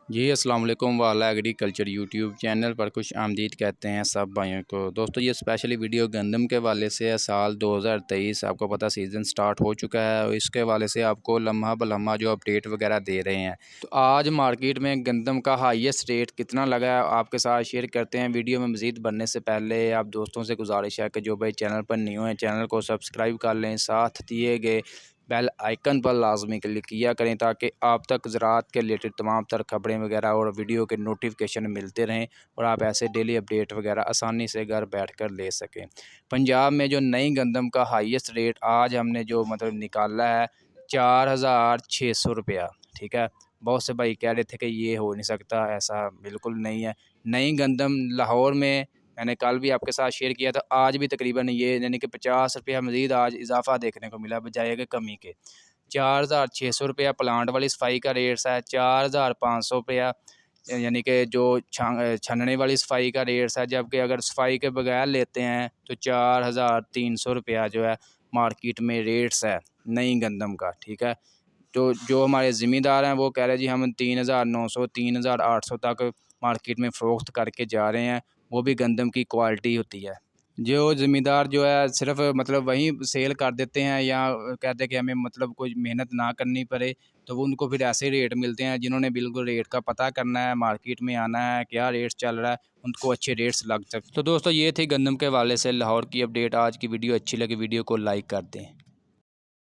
जी अस्सलाम वालेकुम वाला एग्रीकल्चर यूट्यूब चैनल पर खुश आमदीद कहते हैं सब भाइयों को। दोस्तों ये स्पेशली वीडियो गंदम के वाले से है। साल 2023 आपको पता सीज़न स्टार्ट हो चुका है और इसके वाले से आपको लम्हा बलम्हा जो अपडेट वगैरह दे रहे हैं। तो आज मार्केट में गंदम का हाईएस्ट रेट कितना लगा है आपके साथ शेयर करते हैं। वीडियो में मज़ीद बढ़ने से पहले आप दोस्तों से गुजारिश है कि जो भाई चैनल पर न्यू हैं चैनल को सब्सक्राइब कर लें, साथ दिए गए बेल आइकन पर लाजमी क्लिक किया करें ताकि आप तक ज़राअत के रिलेटेड तमाम तर खबरें वगैरह और वीडियो के नोटिफिकेशन मिलते रहें और आप ऐसे डेली अपडेट वगैरह आसानी से घर बैठकर ले सकें। पंजाब में जो नई गंदम का हाईएस्ट रेट आज हमने जो निकाला है 4,600 रुपया। ठीक है, बहुत से भाई कह रहे थे कि ये हो नहीं सकता, ऐसा बिल्कुल नहीं है। नई गंदम लाहौर में मैंने कल भी आपके साथ शेयर किया था, आज भी तकरीबन ये यानी कि 50 रुपया मज़ीद आज इजाफा देखने को मिला बजाय कि कमी के। 4,600 रुपया प्लांट वाली सफाई का रेट है, 4,500 रुपया यानी कि जो छानने वाली सफाई का रेट है। जबकि अगर सफाई के बगैर लेते हैं तो 4,300 रुपया जो है मार्केट में रेट्स है नई गंदम का। ठीक है, तो जो हमारे ज़िम्मेदार हैं वो कह रहे हैं जी हम 3,900 3,800 तक मार्केट में फ़रोख्त करके जा रहे हैं। वो भी गंदम की क्वालिटी होती है। जो ज़िम्मेदार जो है सिर्फ वहीं सेल कर देते हैं या कहते हैं कि हमें कोई मेहनत ना करनी पड़े, तो वो उनको फिर ऐसे रेट मिलते हैं। जिन्होंने बिल्कुल रेट का पता करना है, मार्केट में आना है, क्या रेट चल रहा है, उनको अच्छे रेट्स लग सकते। तो दोस्तों ये थी गंदम के हवाले से लाहौर की अपडेट। आज की वीडियो अच्छी लगी वीडियो को लाइक कर दें।